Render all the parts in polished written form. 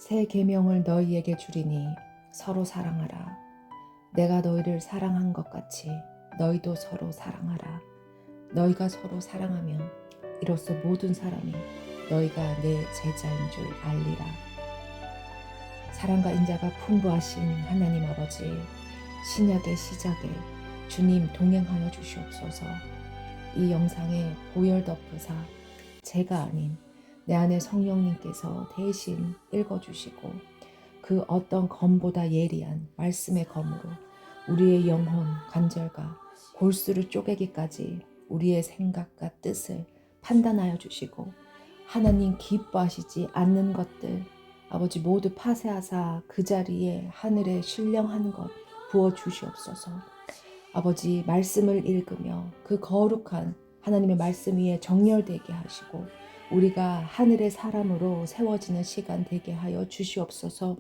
새 계명을 너희에게 주리니 서로 사랑하라. 내가 너희를 사랑한 것 같이 너희도 서로 사랑하라. 너희가 서로 사랑하면 이로써 모든 사람이 너희가 내 제자인 줄 알리라. 사랑과 인자가 풍부하신 하나님 아버지, 신약의 시작에 주님 동행하여 주시옵소서. 이 영상에 보혈 덮으사 제가 아닌 내 안에 성령님께서 대신 읽어주시고 그 어떤 검보다 예리한 말씀의 검으로 우리의 영혼 관절과 골수를 쪼개기까지 우리의 생각과 뜻을 판단하여 주시고 하나님 기뻐하시지 않는 것들 아버지 모두 파쇄하사 그 자리에 하늘에 신령한 것 부어 주시옵소서. 아버지 말씀을 읽으며 그 거룩한 하나님의 말씀 위에 정렬되게 하시고 우리가 하늘의 사람으로 세워지는 시간 되게 하여 주시옵소서.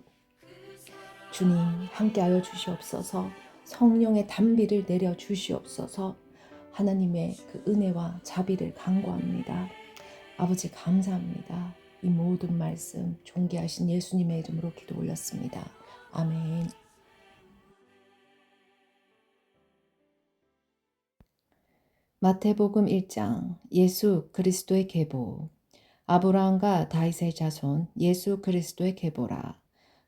주님 함께하여 주시옵소서. 성령의 단비를 내려 주시옵소서. 하나님의 그 은혜와 자비를 간구합니다. 아버지 감사합니다. 이 모든 말씀 존귀하신 예수님의 이름으로 기도 올렸습니다. 아멘. 마태복음 1장 예수 그리스도의 계보. 아브라함과 다윗의 자손 예수 그리스도의 계보라.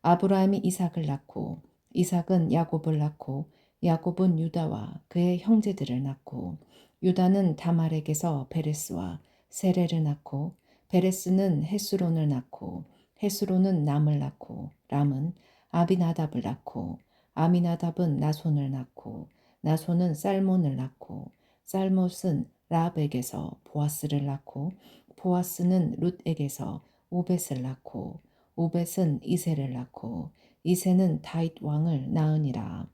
아브라함이 이삭을 낳고 이삭은 야곱을 낳고 야곱은 유다와 그의 형제들을 낳고 유다는 다말에게서 베레스와 세레를 낳고 베레스는 헤스론을 낳고 헤스론은 람을 낳고 람은 아비나답을 낳고 아미나답은 나손을 낳고 나손은 살몬을 낳고 살못은 라합에게서 보아스를 낳고 보아스는 룻에게서 오벳을 낳고 오벳은 이새를 낳고 이새는 다윗 왕을 낳으니라.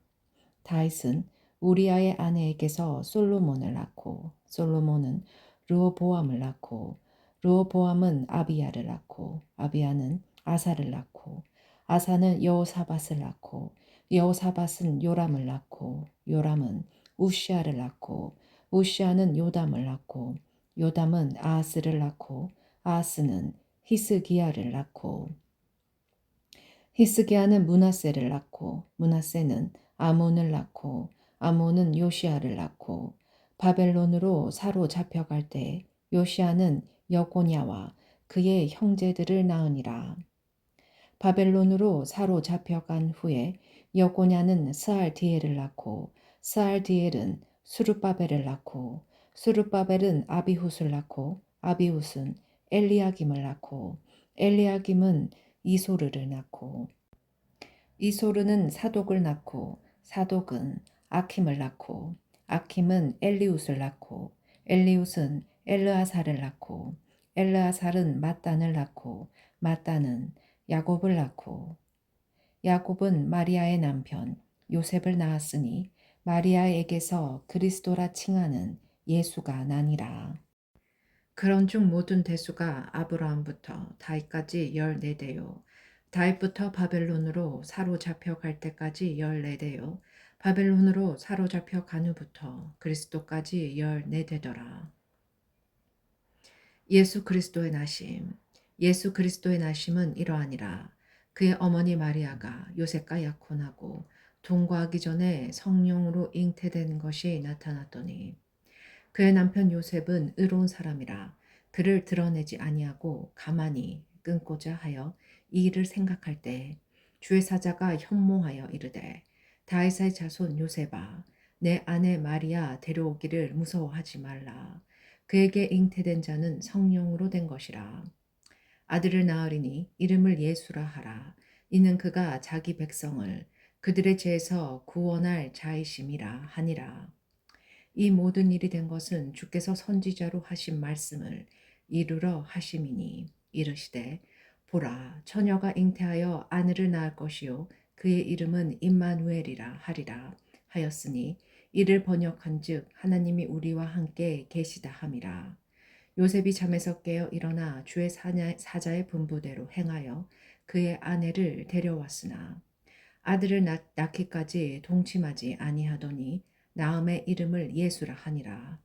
다윗은 우리아의 아내에게서 솔로몬을 낳고 솔로몬은 르호보암을 낳고 르호보암은 아비야를 낳고 아비야는 아사를 낳고 아사는 여호사밧을 낳고 여호사밧은 요람을 낳고 요람은 우시아를 낳고 우시아는 요담을 낳고 요담은 아하스를 낳고 아하스는 히스기야를 낳고 히스기야는 므낫세를 낳고 므낫세는 아몬을 낳고 아몬은 요시아를 낳고 바벨론으로 사로잡혀갈 때 요시아는 여고냐와 그의 형제들을 낳으니라. 바벨론으로 사로잡혀간 후에 여고냐는 스알디엘을 낳고 스알디엘은 수르바벨을 낳고 수르바벨은 아비훗을 낳고 아비훗은 엘리야김을 낳고 엘리야김은 이소르를 낳고 이소르는 사독을 낳고 사독은 아킴을 낳고 아킴은 엘리웃을 낳고 엘리웃은 엘르아살을 낳고 엘르아살은 mat단을 낳고 mat단은 야곱을 낳고 야곱은 마리아의 남편 요셉을 낳았으니 마리아에게서 그리스도라 칭하는 예수가 나니라. 그런 중 모든 대수가 아브라함부터 다윗까지 14대요. 다윗부터 바벨론으로 사로잡혀 갈 때까지 14대요. 바벨론으로 사로잡혀 간 후부터 그리스도까지 14대더라. 예수 그리스도의 나심. 예수 그리스도의 나심은 이러하니라. 그의 어머니 마리아가 요셉과 약혼하고 동거하기 전에 성령으로 잉태된 것이 나타났더니 그의 남편 요셉은 의로운 사람이라 그를 드러내지 아니하고 가만히 끊고자 하여 이 일을 생각할 때 주의 사자가 현몽하여 이르되 다윗의 자손 요셉아 내 아내 마리아 데려오기를 무서워하지 말라. 그에게 잉태된 자는 성령으로 된 것이라. 아들을 낳으리니 이름을 예수라 하라. 이는 그가 자기 백성을 그들의 죄에서 구원할 자이심이라 하니라. 이 모든 일이 된 것은 주께서 선지자로 하신 말씀을 이루러 하심이니 이르시되 보라 처녀가 잉태하여 아들을 낳을 것이요 그의 이름은 임마누엘이라 하리라 하였으니 이를 번역한즉 하나님이 우리와 함께 계시다 함이라. 요셉이 잠에서 깨어 일어나 주의 사자의 분부대로 행하여 그의 아내를 데려왔으나 아들을 낳기까지 동침하지 아니하더니 나음의 이름을 예수라 하니라.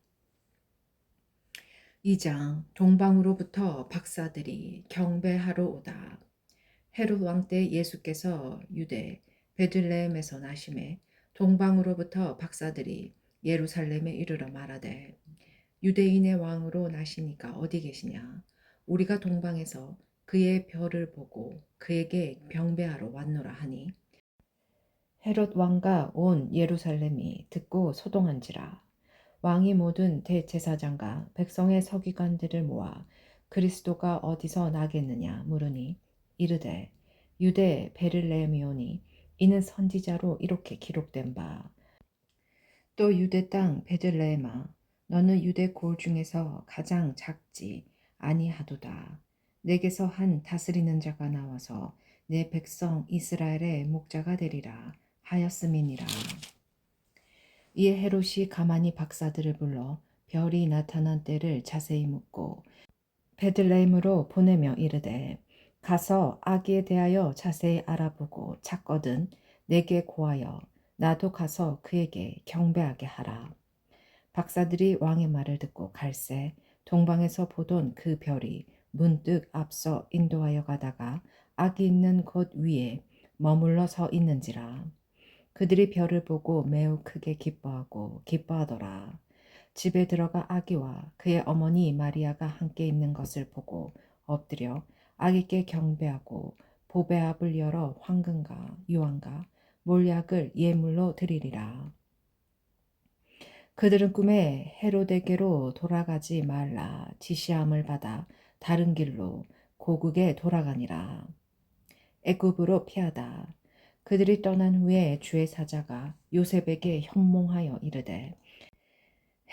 2장 동방으로부터 박사들이 경배하러 오다. 헤롯 왕 때 예수께서 유대 베들레헴에서 나심에 동방으로부터 박사들이 예루살렘에 이르러 말하되 유대인의 왕으로 나시니까 어디 계시냐? 우리가 동방에서 그의 별을 보고 그에게 경배하러 왔노라 하니 헤롯 왕과 온 예루살렘이 듣고 소동한지라. 왕이 모든 대제사장과 백성의 서기관들을 모아 그리스도가 어디서 나겠느냐 물으니 이르되 유대 베들레헴이오니 이는 선지자로 이렇게 기록된 바. 또 유대 땅 베들레헴아 너는 유대 골 중에서 가장 작지 아니하도다. 내게서 한 다스리는 자가 나와서 내 백성 이스라엘의 목자가 되리라 하였음이니라. 이에 헤롯이 가만히 박사들을 불러 별이 나타난 때를 자세히 묻고 베들레헴으로 보내며 이르되 가서 아기에 대하여 자세히 알아보고 찾거든 내게 고하여 나도 가서 그에게 경배하게 하라. 박사들이 왕의 말을 듣고 갈새 동방에서 보던 그 별이 문득 앞서 인도하여 가다가 아기 있는 곳 위에 머물러 서 있는지라. 그들이 별을 보고 매우 크게 기뻐하더라. 집에 들어가 아기와 그의 어머니 마리아가 함께 있는 것을 보고 엎드려 아기께 경배하고 보배압을 열어 황금과 유황과 몰약을 예물로 드리리라. 그들은 꿈에 헤롯에게로 돌아가지 말라 지시함을 받아 다른 길로 고국에 돌아가니라. 애굽으로 피하다. 그들이 떠난 후에 주의 사자가 요셉에게 현몽하여 이르되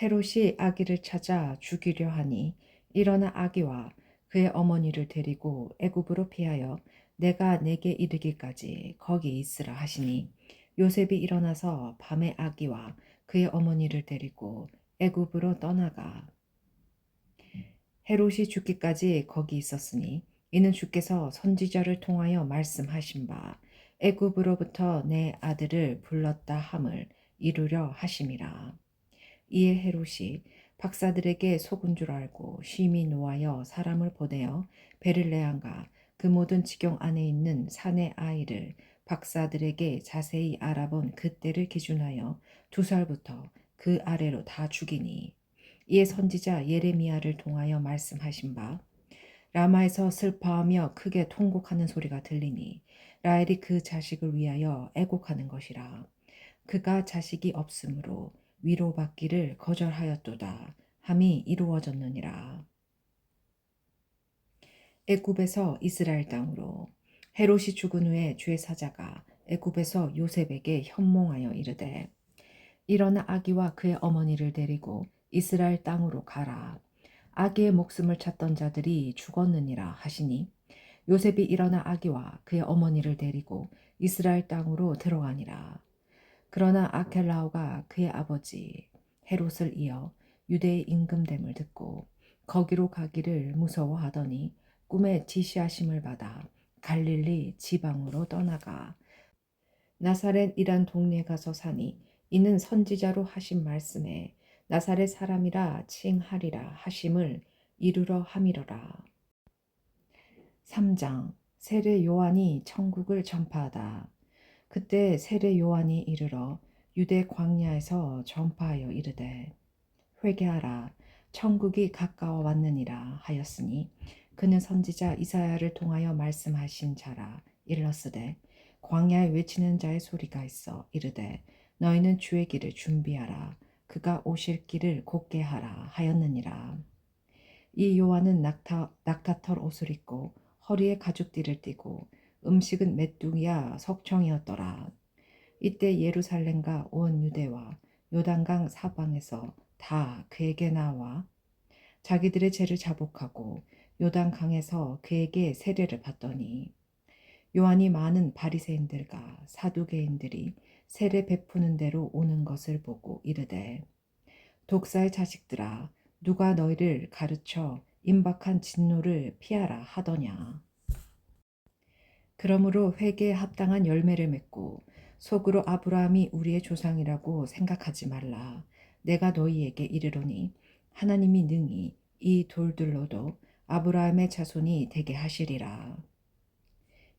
헤롯이 아기를 찾아 죽이려 하니 일어나 아기와 그의 어머니를 데리고 애굽으로 피하여 내가 내게 이르기까지 거기 있으라 하시니 요셉이 일어나서 밤에 아기와 그의 어머니를 데리고 애굽으로 떠나가 헤롯이 죽기까지 거기 있었으니 이는 주께서 선지자를 통하여 말씀하신 바 애굽으로부터 내 아들을 불렀다 함을 이루려 하심이라. 이에 헤롯이 박사들에게 속은 줄 알고 심히 노하여 사람을 보내어 베들레헴과 그 모든 지경 안에 있는 산의 아이를 박사들에게 자세히 알아본 그때를 기준하여 2살부터 그 아래로 다 죽이니 이에 선지자 예레미야를 통하여 말씀하신 바 라마에서 슬퍼하며 크게 통곡하는 소리가 들리니 라헬이 그 자식을 위하여 애곡하는 것이라. 그가 자식이 없으므로 위로받기를 거절하였도다 함이 이루어졌느니라. 애굽에서 이스라엘 땅으로 헤롯이 죽은 후에 주의 사자가 애굽에서 요셉에게 현몽하여 이르되 일어나 아기와 그의 어머니를 데리고 이스라엘 땅으로 가라. 아기의 목숨을 찾던 자들이 죽었느니라 하시니 요셉이 일어나 아기와 그의 어머니를 데리고 이스라엘 땅으로 들어가니라. 그러나 아켈라오가 그의 아버지 헤롯을 이어 유대의 임금됨을 듣고 거기로 가기를 무서워하더니 꿈에 지시하심을 받아 갈릴리 지방으로 떠나가 나사렛이란 동네에 가서 사니 이는 선지자로 하신 말씀에 나사렛 사람이라 칭하리라 하심을 이루러 함이로라. 3장 세례 요한이 천국을 전파하다. 그때 세례 요한이 이르러 유대 광야에서 전파하여 이르되 회개하라 천국이 가까워 왔느니라 하였으니 그는 선지자 이사야를 통하여 말씀하신 자라 일렀으되 광야에 외치는 자의 소리가 있어 이르되 너희는 주의 길을 준비하라 그가 오실 길을 곧게 하라 하였느니라. 이 요한은 낙타털 옷을 입고 허리에 가죽띠를 띠고 음식은 메뚜기와 석청이었더라. 이때 예루살렘과 온 유대와 요단강 사방에서 다 그에게 나와 자기들의 죄를 자복하고 요단강에서 그에게 세례를 받더니 요한이 많은 바리새인들과 사두개인들이 세례 베푸는 대로 오는 것을 보고 이르되 독사의 자식들아 누가 너희를 가르쳐 임박한 진노를 피하라 하더냐. 그러므로 회개에 합당한 열매를 맺고 속으로 아브라함이 우리의 조상이라고 생각하지 말라. 내가 너희에게 이르노니 하나님이 능히 이 돌들로도 아브라함의 자손이 되게 하시리라.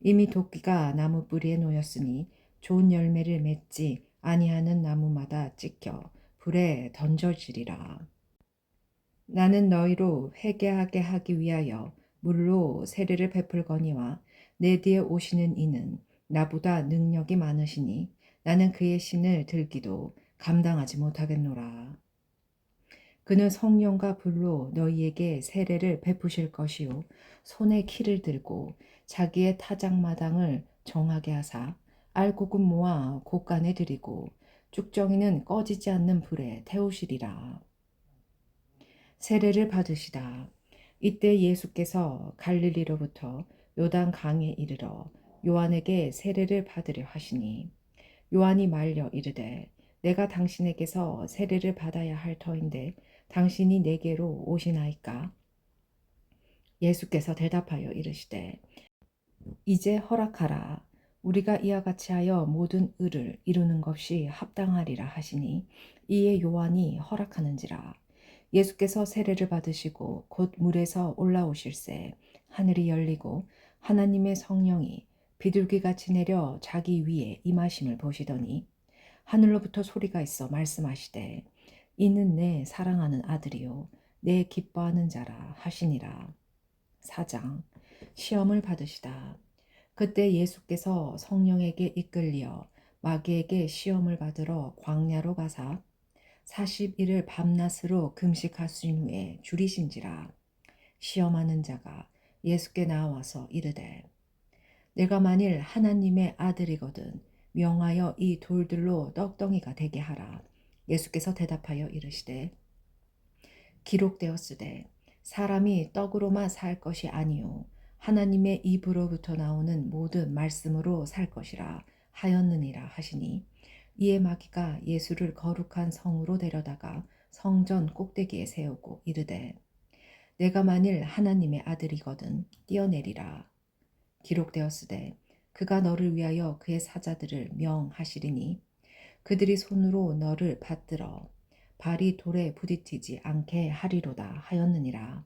이미 도끼가 나무 뿌리에 놓였으니 좋은 열매를 맺지 아니하는 나무마다 찢겨 불에 던져지리라. 나는 너희로 회개하게 하기 위하여 물로 세례를 베풀거니와 내 뒤에 오시는 이는 나보다 능력이 많으시니 나는 그의 신을 들기도 감당하지 못하겠노라. 그는 성령과 불로 너희에게 세례를 베푸실 것이요 손에 키를 들고 자기의 타작마당을 정하게 하사 알곡은 모아 곳간에 들이고 쭉정이는 꺼지지 않는 불에 태우시리라. 세례를 받으시다. 이때 예수께서 갈릴리로부터 요단 강에 이르러 요한에게 세례를 받으려 하시니 요한이 말려 이르되 내가 당신에게서 세례를 받아야 할 터인데 당신이 내게로 오시나이까? 예수께서 대답하여 이르시되 이제 허락하라. 우리가 이와 같이 하여 모든 의를 이루는 것이 합당하리라 하시니 이에 요한이 허락하는지라. 예수께서 세례를 받으시고 곧 물에서 올라오실새 하늘이 열리고 하나님의 성령이 비둘기같이 내려 자기 위에 임하심을 보시더니 하늘로부터 소리가 있어 말씀하시되 이는 내 사랑하는 아들이요 내 기뻐하는 자라 하시니라. 4장 시험을 받으시다. 그때 예수께서 성령에게 이끌려 마귀에게 시험을 받으러 광야로 가사 40일을 밤낮으로 금식하신 후에 줄이신지라. 시험하는 자가 예수께 나와서 이르되 내가 만일 하나님의 아들이거든 명하여 이 돌들로 떡덩이가 되게 하라. 예수께서 대답하여 이르시되 기록되었으되 사람이 떡으로만 살 것이 아니요 하나님의 입으로부터 나오는 모든 말씀으로 살 것이라 하였느니라 하시니 이에 마귀가 예수를 거룩한 성으로 데려다가 성전 꼭대기에 세우고 이르되 내가 만일 하나님의 아들이거든 뛰어내리라. 기록되었으되 그가 너를 위하여 그의 사자들을 명하시리니 그들이 손으로 너를 받들어 발이 돌에 부딪히지 않게 하리로다 하였느니라.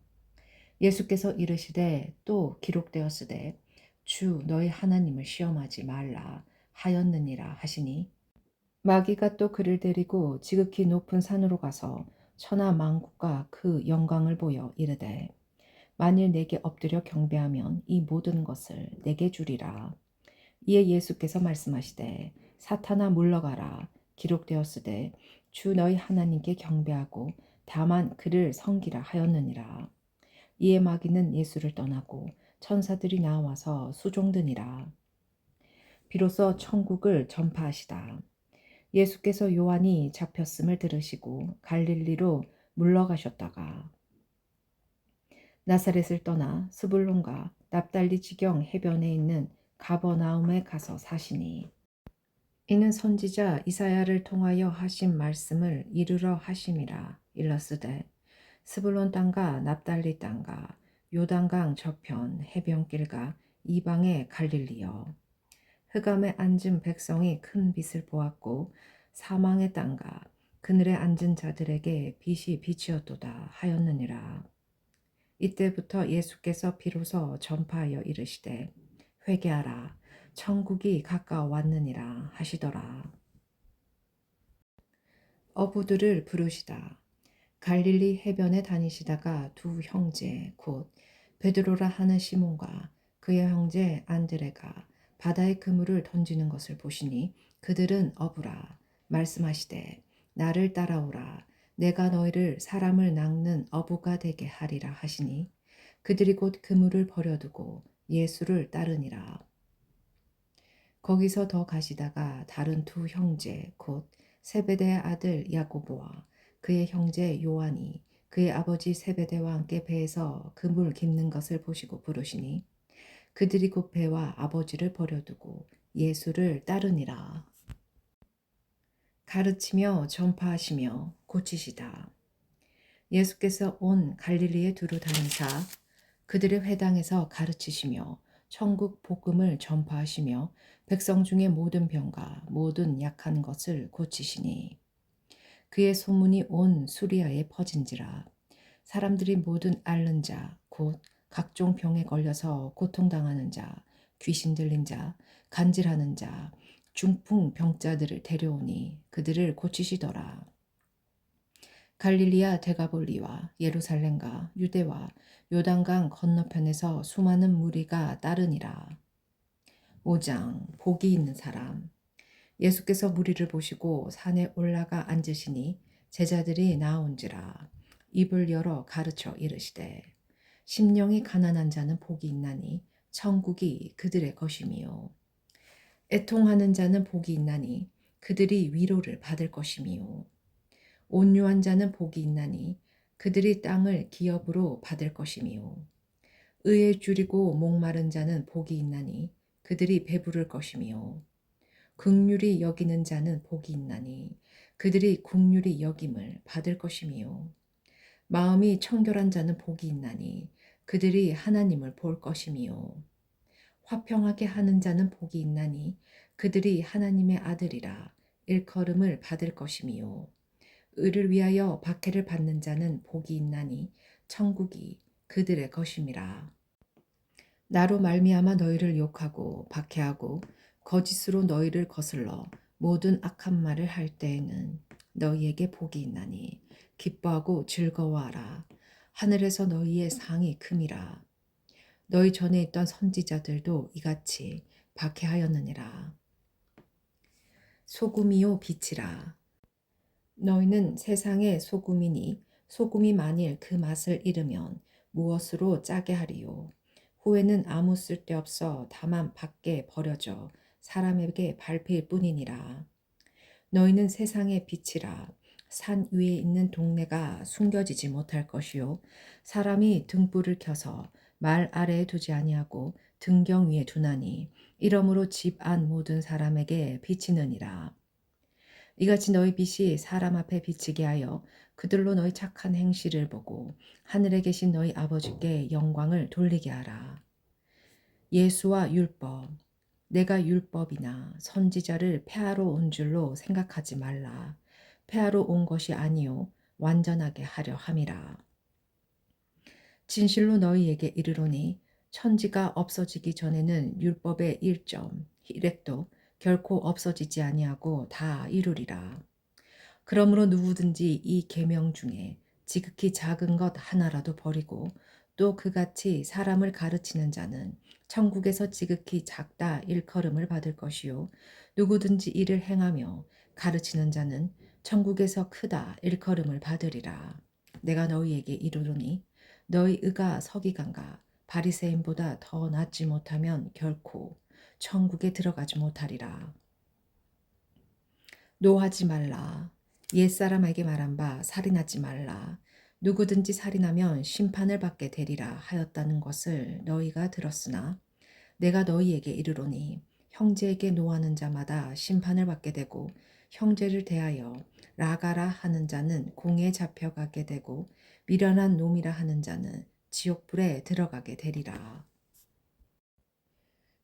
예수께서 이르시되 또 기록되었으되 주 너희 하나님을 시험하지 말라 하였느니라 하시니 마귀가 또 그를 데리고 지극히 높은 산으로 가서 천하 만국과 그 영광을 보여 이르되 만일 내게 엎드려 경배하면 이 모든 것을 내게 주리라. 이에 예수께서 말씀하시되 사탄아 물러가라. 기록되었으되 주 너희 하나님께 경배하고 다만 그를 섬기라 하였느니라. 이에 마귀는 예수를 떠나고 천사들이 나와서 수종드니라. 비로소 천국을 전파하시다. 예수께서 요한이 잡혔음을 들으시고 갈릴리로 물러가셨다가 나사렛을 떠나 스불론과 납달리 지경 해변에 있는 가버나움에 가서 사시니 이는 선지자 이사야를 통하여 하신 말씀을 이루러 하심이라. 일러스되 스불론 땅과 납달리 땅과 요단강 저편 해변길과 이방의 갈릴리여 흑암에 앉은 백성이 큰 빛을 보았고 사망의 땅과 그늘에 앉은 자들에게 빛이 비치었도다 하였느니라. 이때부터 예수께서 비로소 전파하여 이르시되 회개하라 천국이 가까워 왔느니라 하시더라. 어부들을 부르시다. 갈릴리 해변에 다니시다가 두 형제 곧 베드로라 하는 시몬과 그의 형제 안드레가 바다에 그물을 던지는 것을 보시니 그들은 어부라. 말씀하시되 나를 따라오라. 내가 너희를 사람을 낚는 어부가 되게 하리라 하시니 그들이 곧 그물을 버려두고 예수를 따르니라. 거기서 더 가시다가 다른 두 형제 곧 세베대의 아들 야고보와 그의 형제 요한이 그의 아버지 세베대와 함께 배에서 그물 깁는 것을 보시고 부르시니 그들이 곧 배와 아버지를 버려두고 예수를 따르니라. 가르치며 전파하시며 고치시다. 예수께서 온 갈릴리에 두루 다니사 그들의 회당에서 가르치시며 천국 복음을 전파하시며 백성 중에 모든 병과 모든 약한 것을 고치시니 그의 소문이 온 수리아에 퍼진지라. 사람들이 모든 앓는 자 곧 각종 병에 걸려서 고통당하는 자 귀신 들린 자, 간질하는 자, 중풍 병자들을 데려오니 그들을 고치시더라. 갈릴리아 데가볼리와 예루살렘과 유대와 요단강 건너편에서 수많은 무리가 따르니라. 5장 복이 있는 사람. 예수께서 무리를 보시고 산에 올라가 앉으시니 제자들이 나온지라. 입을 열어 가르쳐 이르시되 심령이 가난한 자는 복이 있나니 천국이 그들의 것이미요. 애통하는 자는 복이 있나니 그들이 위로를 받을 것이미요. 온유한 자는 복이 있나니 그들이 땅을 기업으로 받을 것이미요. 의에 줄이고 목마른 자는 복이 있나니 그들이 배부를 것이미요. 긍휼히 여기는 자는 복이 있나니 그들이 긍휼히 여김을 받을 것이미요. 마음이 청결한 자는 복이 있나니 그들이 하나님을 볼 것이미요. 화평하게 하는 자는 복이 있나니 그들이 하나님의 아들이라 일컬음을 받을 것이미요. 의를 위하여 박해를 받는 자는 복이 있나니 천국이 그들의 것임이라. 나로 말미암아 너희를 욕하고 박해하고 거짓으로 너희를 거슬러 모든 악한 말을 할 때에는 너희에게 복이 있나니 기뻐하고 즐거워하라. 하늘에서 너희의 상이 큼이라. 너희 전에 있던 선지자들도 이같이 박해하였느니라. 소금이요 빛이라. 너희는 세상의 소금이니 소금이 만일 그 맛을 잃으면 무엇으로 짜게 하리요. 후에는 아무 쓸데없어 다만 밖에 버려져 사람에게 밟힐 뿐이니라. 너희는 세상의 빛이라. 산 위에 있는 동네가 숨겨지지 못할 것이요. 사람이 등불을 켜서 말 아래에 두지 아니하고 등경 위에 두나니 이러므로 집 안 모든 사람에게 비치느니라. 이같이 너희 빛이 사람 앞에 비치게 하여 그들로 너희 착한 행실을 보고 하늘에 계신 너희 아버지께 영광을 돌리게 하라. 예수와 율법. 내가 율법이나 선지자를 폐하러 온 줄로 생각하지 말라. 폐하러 온 것이 아니요 완전하게 하려 함이라. 진실로 너희에게 이르노니 천지가 없어지기 전에는 율법의 1점, 1획도 결코 없어지지 아니하고 다 이루리라. 그러므로 누구든지 이 계명 중에 지극히 작은 것 하나라도 버리고 또 그같이 사람을 가르치는 자는 천국에서 지극히 작다 일컬음을 받을 것이요. 누구든지 이를 행하며 가르치는 자는 천국에서 크다 일컬음을 받으리라. 내가 너희에게 이르노니 너희 의가 서기관과 바리새인보다 더 낫지 못하면 결코 천국에 들어가지 못하리라. 노하지 말라. 옛사람에게 말한 바 살인하지 말라. 누구든지 살인하면 심판을 받게 되리라 하였다는 것을 너희가 들었으나 내가 너희에게 이르노니 형제에게 노하는 자마다 심판을 받게 되고 형제를 대하여 라가라 하는 자는 공에 잡혀가게 되고 미련한 놈이라 하는 자는 지옥불에 들어가게 되리라.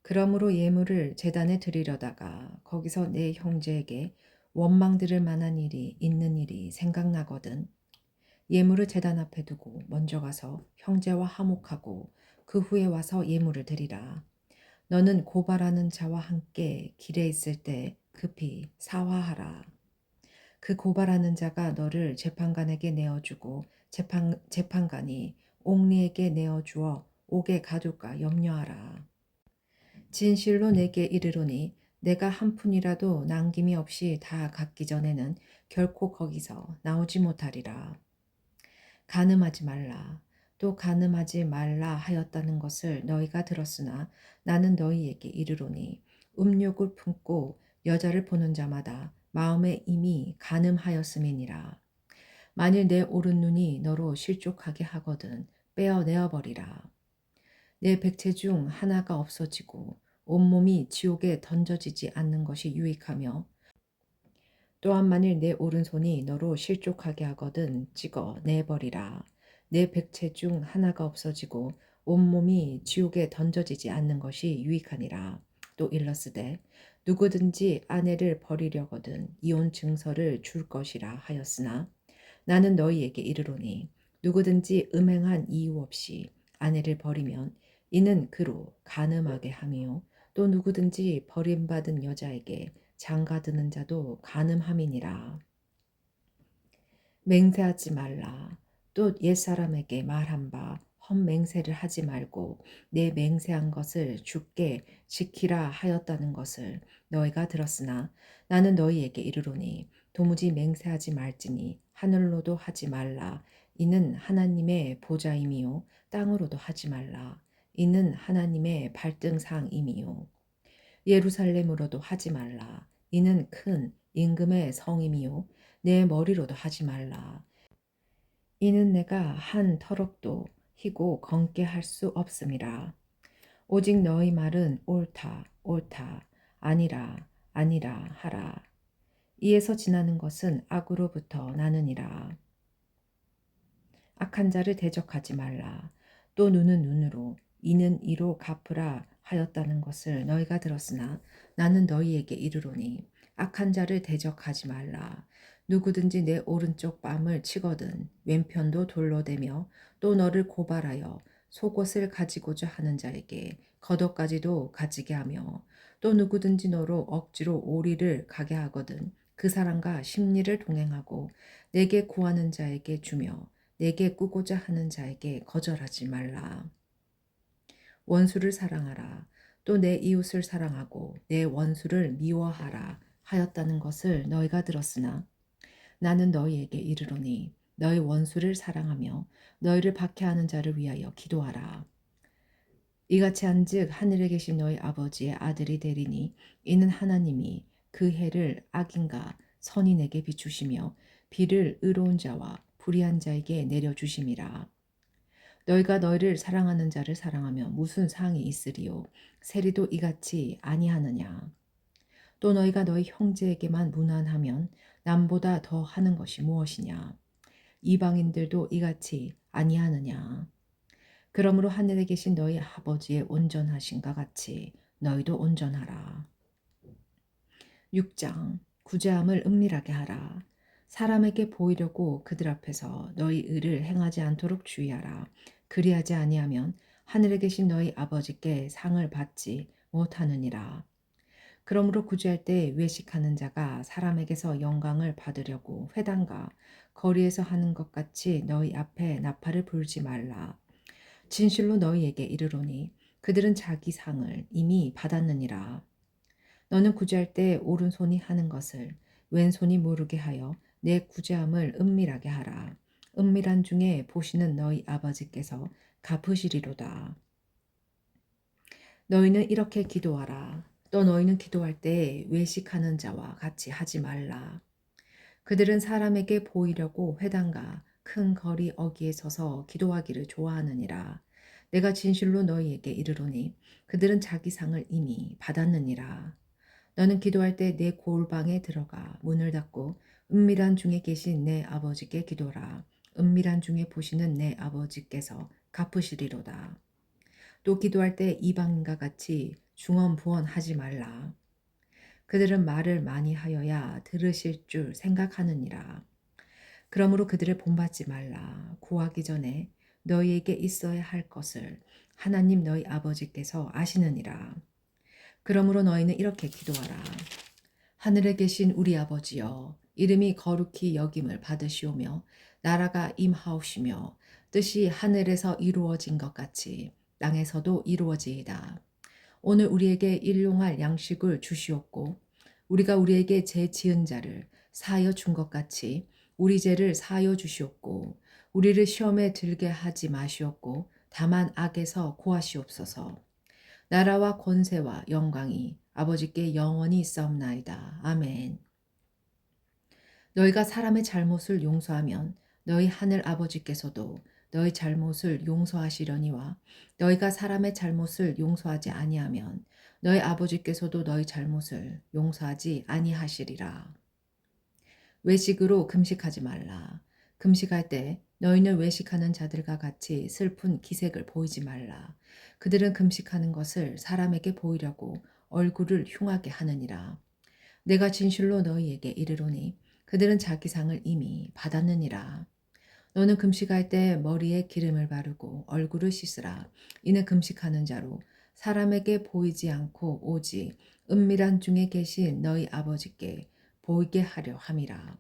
그러므로 예물을 제단에 드리려다가 거기서 내 형제에게 원망 들을 만한 일이 있는 일이 생각나거든 예물을 제단 앞에 두고 먼저 가서 형제와 화목하고 그 후에 와서 예물을 드리라. 너는 고발하는 자와 함께 길에 있을 때 급히 사화하라. 그 고발하는 자가 너를 재판관에게 내어주고 재판관이 옥리에게 내어주어 옥에 가둘까 염려하라. 진실로 내게 이르노니 내가 한 푼이라도 남김이 없이 다 갚기 전에는 결코 거기서 나오지 못하리라. 간음하지 말라. 또 간음하지 말라 하였다는 것을 너희가 들었으나 나는 너희에게 이르노니 음욕을 품고 여자를 보는 자마다 마음에 이미 간음하였음이니라. 만일 내 오른 눈이 너로 실족하게 하거든 빼어내어 버리라. 내 백체 중 하나가 없어지고 온몸이 지옥에 던져지지 않는 것이 유익하며 또한 만일 내 오른손이 너로 실족하게 하거든 찍어 내버리라. 내 백체 중 하나가 없어지고 온몸이 지옥에 던져지지 않는 것이 유익하니라. 또 일러스되 누구든지 아내를 버리려거든 이혼 증서를 줄 것이라 하였으나 나는 너희에게 이르노니 누구든지 음행한 이유 없이 아내를 버리면 이는 그로 간음하게 함이요 또 누구든지 버림받은 여자에게 장가드는 자도 간음함이니라. 맹세하지 말라. 또 옛사람에게 말한 바 헛맹세를 하지 말고 내 맹세한 것을 주께 지키라 하였다는 것을 너희가 들었으나 나는 너희에게 이르노니 도무지 맹세하지 말지니 하늘로도 하지 말라. 이는 하나님의 보좌임이요 땅으로도 하지 말라. 이는 하나님의 발등상임이요 예루살렘으로도 하지 말라. 이는 큰 임금의 성임이요 내 머리로도 하지 말라. 이는 내가 한 터럭도 희고 검게 할 수 없음이라. 오직 너희 말은 옳다 옳다 아니라 아니라 하라. 이에서 지나는 것은 악으로부터 나느니라. 악한 자를 대적하지 말라. 또 눈은 눈으로 이는 이로 갚으라 하였다는 것을 너희가 들었으나 나는 너희에게 이르노니 악한 자를 대적하지 말라. 누구든지 내 오른쪽 뺨을 치거든 왼편도 돌로 대며 또 너를 고발하여 속옷을 가지고자 하는 자에게 겉옷까지도 가지게 하며 또 누구든지 너로 억지로 오리를 가게 하거든 그 사람과 심리를 동행하고 내게 구하는 자에게 주며 내게 꾸고자 하는 자에게 거절하지 말라. 원수를 사랑하라. 또 내 이웃을 사랑하고 내 원수를 미워하라 하였다는 것을 너희가 들었으나 나는 너희에게 이르노니 너희 원수를 사랑하며 너희를 박해하는 자를 위하여 기도하라. 이같이 한즉 하늘에 계신 너희 아버지의 아들이 되리니 이는 하나님이 그 해를 악인가 선인에게 비추시며 비를 의로운 자와 불의한 자에게 내려주심이라. 너희가 너희를 사랑하는 자를 사랑하며 무슨 상이 있으리요 세리도 이같이 아니하느냐. 또 너희가 너희 형제에게만 무난하면 남보다 더 하는 것이 무엇이냐. 이방인들도 이같이 아니하느냐. 그러므로 하늘에 계신 너희 아버지의 온전하신가 같이 너희도 온전하라. 6장 구제함을 은밀하게 하라. 사람에게 보이려고 그들 앞에서 너희 의를 행하지 않도록 주의하라. 그리하지 아니하면 하늘에 계신 너희 아버지께 상을 받지 못하느니라. 그러므로 구제할 때 외식하는 자가 사람에게서 영광을 받으려고 회당과 거리에서 하는 것 같이 너희 앞에 나팔을 불지 말라. 진실로 너희에게 이르노니 그들은 자기 상을 이미 받았느니라. 너는 구제할 때 오른손이 하는 것을 왼손이 모르게 하여 내 구제함을 은밀하게 하라. 은밀한 중에 보시는 너희 아버지께서 갚으시리로다. 너희는 이렇게 기도하라. 또 너희는 기도할 때 외식하는 자와 같이 하지 말라. 그들은 사람에게 보이려고 회당과 큰 거리 어귀에 서서 기도하기를 좋아하느니라. 내가 진실로 너희에게 이르노니 그들은 자기 상을 이미 받았느니라. 너는 기도할 때 내 골방에 들어가 문을 닫고 은밀한 중에 계신 내 아버지께 기도라. 은밀한 중에 보시는 내 아버지께서 갚으시리로다. 또 기도할 때 이방인과 같이 중언부언하지 말라. 그들은 말을 많이 하여야 들으실 줄 생각하느니라. 그러므로 그들을 본받지 말라. 구하기 전에 너희에게 있어야 할 것을 하나님 너희 아버지께서 아시느니라. 그러므로 너희는 이렇게 기도하라. 하늘에 계신 우리 아버지여, 이름이 거룩히 여김을 받으시오며 나라가 임하옵시며 뜻이 하늘에서 이루어진 것 같이 땅에서도 이루어지이다. 오늘 우리에게 일용할 양식을 주시옵고 우리가 우리에게 죄 지은 자를 사하여 준 것 같이 우리 죄를 사하여 주시옵고 우리를 시험에 들게 하지 마시옵고 다만 악에서 구하시옵소서. 나라와 권세와 영광이 아버지께 영원히 있사옵나이다. 아멘. 너희가 사람의 잘못을 용서하면 너희 하늘 아버지께서도 너희 잘못을 용서하시려니와 너희가 사람의 잘못을 용서하지 아니하면 너희 아버지께서도 너희 잘못을 용서하지 아니하시리라. 외식으로 금식하지 말라. 금식할 때 너희는 외식하는 자들과 같이 슬픈 기색을 보이지 말라. 그들은 금식하는 것을 사람에게 보이려고 얼굴을 흉하게 하느니라. 내가 진실로 너희에게 이르노니 그들은 자기 상을 이미 받았느니라. 너는 금식할 때 머리에 기름을 바르고 얼굴을 씻으라. 이는 금식하는 자로 사람에게 보이지 않고 오직 은밀한 중에 계신 너희 아버지께 보이게 하려 함이라.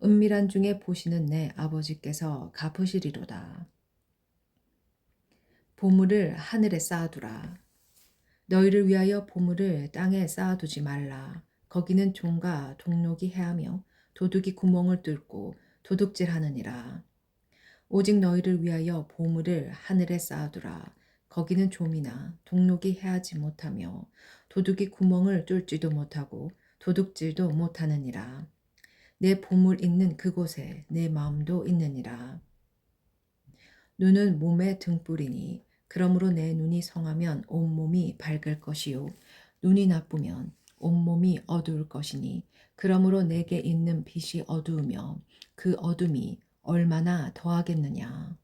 은밀한 중에 보시는 내 아버지께서 갚으시리로다. 보물을 하늘에 쌓아두라. 너희를 위하여 보물을 땅에 쌓아두지 말라. 거기는 종과 동록이 해하며 도둑이 구멍을 뚫고 도둑질하느니라. 오직 너희를 위하여 보물을 하늘에 쌓아두라. 거기는 좀이나 동록이 해하지 못하며 도둑이 구멍을 뚫지도 못하고 도둑질도 못하느니라. 내 보물 있는 그곳에 내 마음도 있느니라. 눈은 몸의 등불이니 그러므로 내 눈이 성하면 온몸이 밝을 것이요 눈이 나쁘면 온몸이 어두울 것이니 그러므로 내게 있는 빛이 어두우며 그 어둠이 얼마나 더하겠느냐.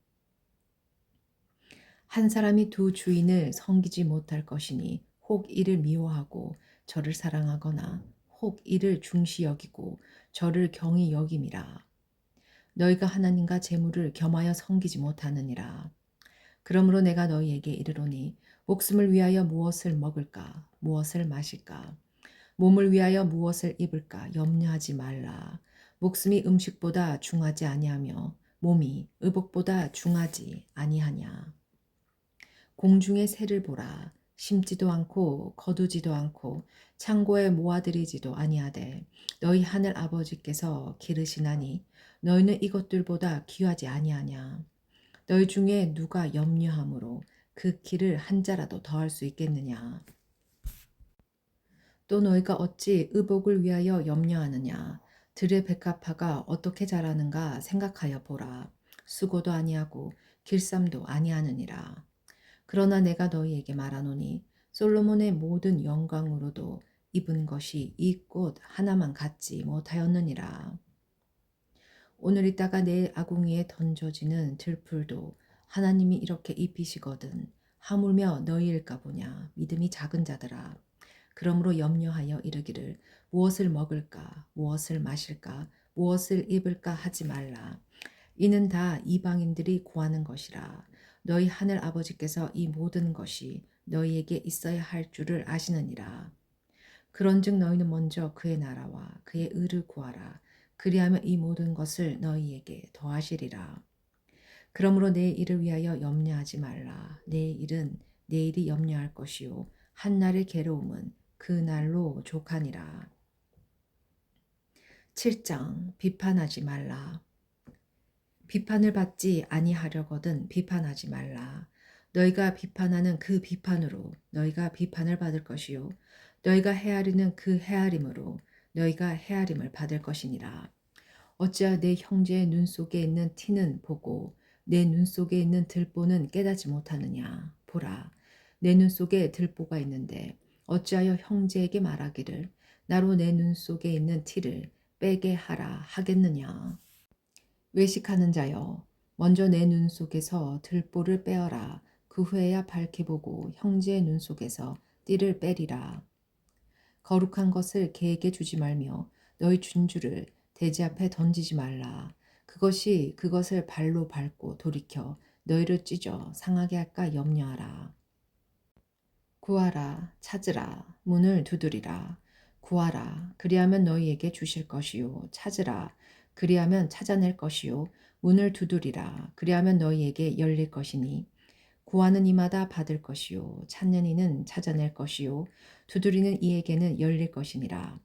한 사람이 두 주인을 섬기지 못할 것이니 혹 이를 미워하고 저를 사랑하거나 혹 이를 중시 여기고 저를 경히 여김이라. 너희가 하나님과 재물을 겸하여 섬기지 못하느니라. 그러므로 내가 너희에게 이르노니 목숨을 위하여 무엇을 먹을까 무엇을 마실까 몸을 위하여 무엇을 입을까 염려하지 말라. 목숨이 음식보다 중하지 아니하며 몸이 의복보다 중하지 아니하냐. 공중의 새를 보라. 심지도 않고 거두지도 않고 창고에 모아들이지도 아니하되 너희 하늘 아버지께서 기르시나니 너희는 이것들보다 귀하지 아니하냐. 너희 중에 누가 염려함으로 그 길을 한 자라도 더할 수 있겠느냐. 또 너희가 어찌 의복을 위하여 염려하느냐. 들의 백합화가 어떻게 자라는가 생각하여 보라. 수고도 아니하고 길쌈도 아니하느니라. 그러나 내가 너희에게 말하노니 솔로몬의 모든 영광으로도 입은 것이 이 꽃 하나만 갖지 못하였느니라. 오늘 있다가 내일 아궁이에 던져지는 들풀도 하나님이 이렇게 입히시거든 하물며 너희일까 보냐. 믿음이 작은 자들아. 그러므로 염려하여 이르기를 무엇을 먹을까 무엇을 마실까 무엇을 입을까 하지 말라. 이는 다 이방인들이 구하는 것이라. 너희 하늘 아버지께서 이 모든 것이 너희에게 있어야 할 줄을 아시느니라. 그런즉 너희는 먼저 그의 나라와 그의 의를 구하라. 그리하면 이 모든 것을 너희에게 더하시리라. 그러므로 내 일을 위하여 염려하지 말라. 내 일은 내일이 염려할 것이요 한날의 괴로움은 그 날로 족하니라. 7장 비판하지 말라. 비판을 받지 아니하려거든 비판하지 말라. 너희가 비판하는 그 비판으로 너희가 비판을 받을 것이요 너희가 헤아리는 그 헤아림으로 너희가 헤아림을 받을 것이니라. 어찌하여 내 형제의 눈 속에 있는 티는 보고 내 눈 속에 있는 들보는 깨닫지 못하느냐. 보라, 내 눈 속에 들보가 있는데 어찌하여 형제에게 말하기를 나로 내 눈 속에 있는 티를 빼게 하라 하겠느냐. 외식하는 자여, 먼저 내 눈 속에서 들보를 빼어라. 그 후에야 밝게 보고 형제의 눈 속에서 띠를 빼리라. 거룩한 것을 개에게 주지 말며 너희 준주를 돼지 앞에 던지지 말라. 그것이 그것을 발로 밟고 돌이켜 너희를 찢어 상하게 할까 염려하라. 구하라, 찾으라, 문을 두드리라. 구하라, 그리하면 너희에게 주실 것이요. 찾으라, 그리하면 찾아낼 것이요. 문을 두드리라, 그리하면 너희에게 열릴 것이니. 구하는 이마다 받을 것이요. 찾는 이는 찾아낼 것이요. 두드리는 이에게는 열릴 것이니라.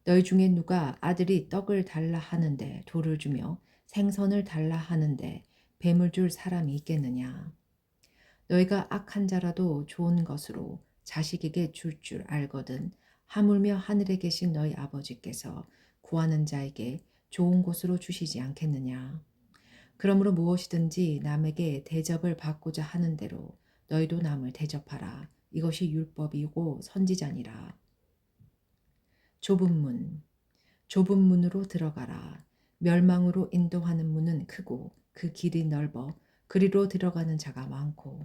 너희 중에 누가 아들이 떡을 달라 하는데 돌을 주며 생선을 달라 하는데 뱀을 줄 사람이 있겠느냐. 너희가 악한 자라도 좋은 것으로 자식에게 줄 알거든 하물며 하늘에 계신 너희 아버지께서 구하는 자에게 좋은 곳으로 주시지 않겠느냐. 그러므로 무엇이든지 남에게 대접을 받고자 하는 대로 너희도 남을 대접하라. 이것이 율법이고 선지자니라. 좁은 문, 좁은 문으로 들어가라. 멸망으로 인도하는 문은 크고 그 길이 넓어 그리로 들어가는 자가 많고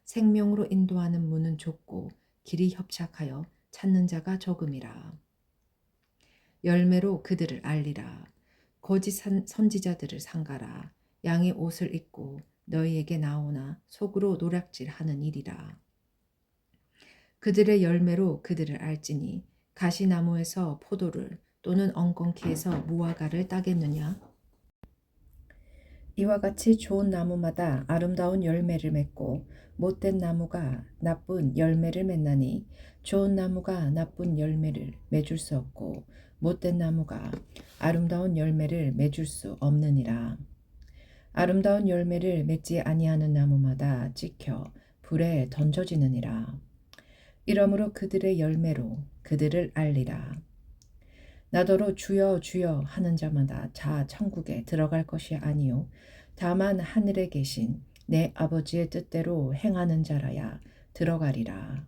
생명으로 인도하는 문은 좁고 길이 협착하여 찾는 자가 적음이라. 열매로 그들을 알리라. 거짓 선지자들을 상가라. 양의 옷을 입고 너희에게 나오나 속으로 노략질하는 일이라. 그들의 열매로 그들을 알지니 가시나무에서 포도를 또는 엉겅퀴에서 무화과를 따겠느냐? 이와 같이 좋은 나무마다 아름다운 열매를 맺고 못된 나무가 나쁜 열매를 맺나니 좋은 나무가 나쁜 열매를 맺을 수 없고 못된 나무가 아름다운 열매를 맺을 수 없느니라. 아름다운 열매를 맺지 아니하는 나무마다 찍혀 불에 던져지느니라. 이러므로 그들의 열매로 그들을 알리라. 나더러 주여 주여 하는 자마다 자 천국에 들어갈 것이 아니요 다만 하늘에 계신 내 아버지의 뜻대로 행하는 자라야 들어가리라.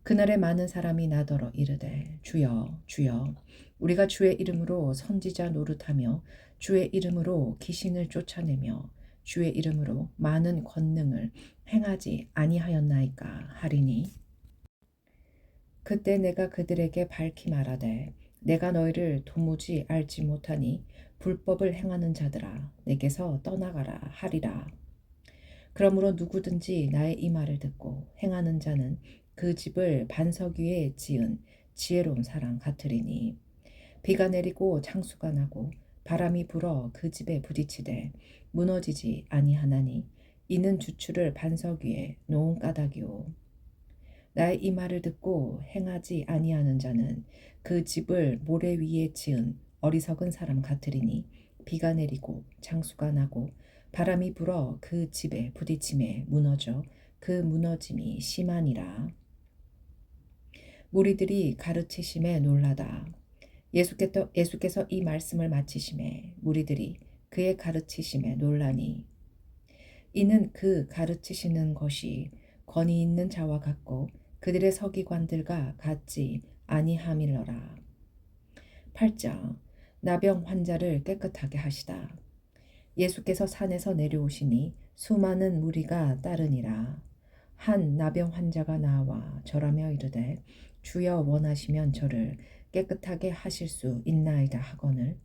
그날에 많은 사람이 나더러 이르되 주여 주여 우리가 주의 이름으로 선지자 노릇하며 주의 이름으로 귀신을 쫓아내며 주의 이름으로 많은 권능을 행하지 아니하였나이까 하리니 그때 내가 그들에게 밝히 말하되 내가 너희를 도무지 알지 못하니 불법을 행하는 자들아 내게서 떠나가라 하리라. 그러므로 누구든지 나의 이 말을 듣고 행하는 자는 그 집을 반석 위에 지은 지혜로운 사람 같으리니 비가 내리고 창수가 나고 바람이 불어 그 집에 부딪히되 무너지지 아니하나니 이는 주추를 반석 위에 놓은 까닭이오. 나의 이 말을 듣고 행하지 아니하는 자는 그 집을 모래 위에 지은 어리석은 사람 같으리니 비가 내리고 창수가 나고 바람이 불어 그 집에 부딪힘에 무너져 그 무너짐이 심하니라. 무리들이 가르치심에 놀라다. 예수께서 이 말씀을 마치심에 무리들이 그의 가르치심에 놀라니 이는 그 가르치시는 것이 권위 있는 자와 같고 그들의 서기관들과 같지 아니함일러라. 8장 나병 환자를 깨끗하게 하시다. 예수께서 산에서 내려오시니 수많은 무리가 따르니라. 한 나병 환자가 나와 절하며 이르되 주여 원하시면 저를 깨끗하게 하실 수 있나이다 하거늘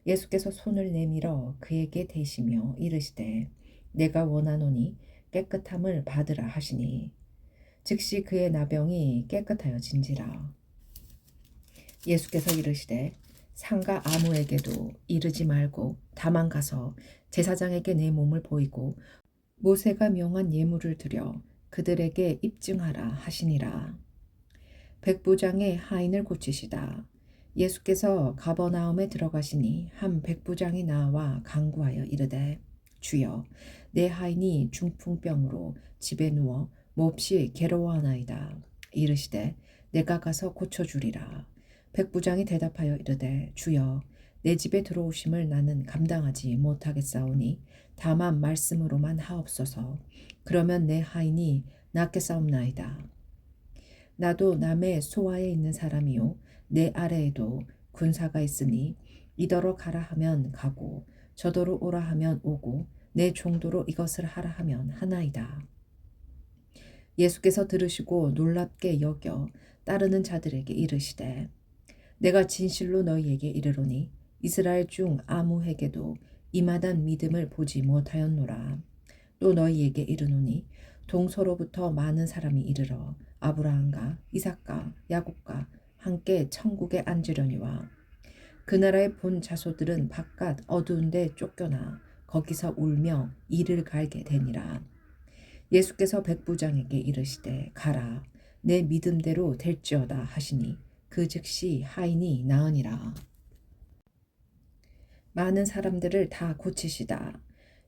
예수께서 손을 내밀어 그에게 대시며 이르시되 내가 원하노니 깨끗함을 받으라 하시니 즉시 그의 나병이 깨끗하여진지라. 예수께서 이르시되 상가 아무에게도 이르지 말고 다만 가서 제사장에게 내 몸을 보이고 모세가 명한 예물을 드려 그들에게 입증하라 하시니라. 백부장의 하인을 고치시다. 예수께서 가버나움에 들어가시니 한 백부장이 나와 간구하여 이르되 주여 내 하인이 중풍병으로 집에 누워 몹시 괴로워하나이다. 이르시되 내가 가서 고쳐주리라. 백부장이 대답하여 이르되 주여 내 집에 들어오심을 나는 감당하지 못하겠사오니 다만 말씀으로만 하옵소서. 그러면 내 하인이 낫겠사옵나이다. 나도 남의 소아에 있는 사람이요 내 아래에도 군사가 있으니 이더러 가라 하면 가고 저더러 오라 하면 오고 내 종도로 이것을 하라 하면 하나이다. 예수께서 들으시고 놀랍게 여겨 따르는 자들에게 이르시되 내가 진실로 너희에게 이르노니 이스라엘 중 아무에게도 이마단 믿음을 보지 못하였노라. 또 너희에게 이르노니 동서로부터 많은 사람이 이르러 아브라함과 이삭과 야곱과 함께 천국에 앉으려니와 그 나라의 본 자손들은 바깥 어두운 데 쫓겨나 거기서 울며 이를 갈게 되니라. 예수께서 백부장에게 이르시되 가라 내 믿음대로 될지어다 하시니 그 즉시 하인이 나으니라. 많은 사람들을 다 고치시다.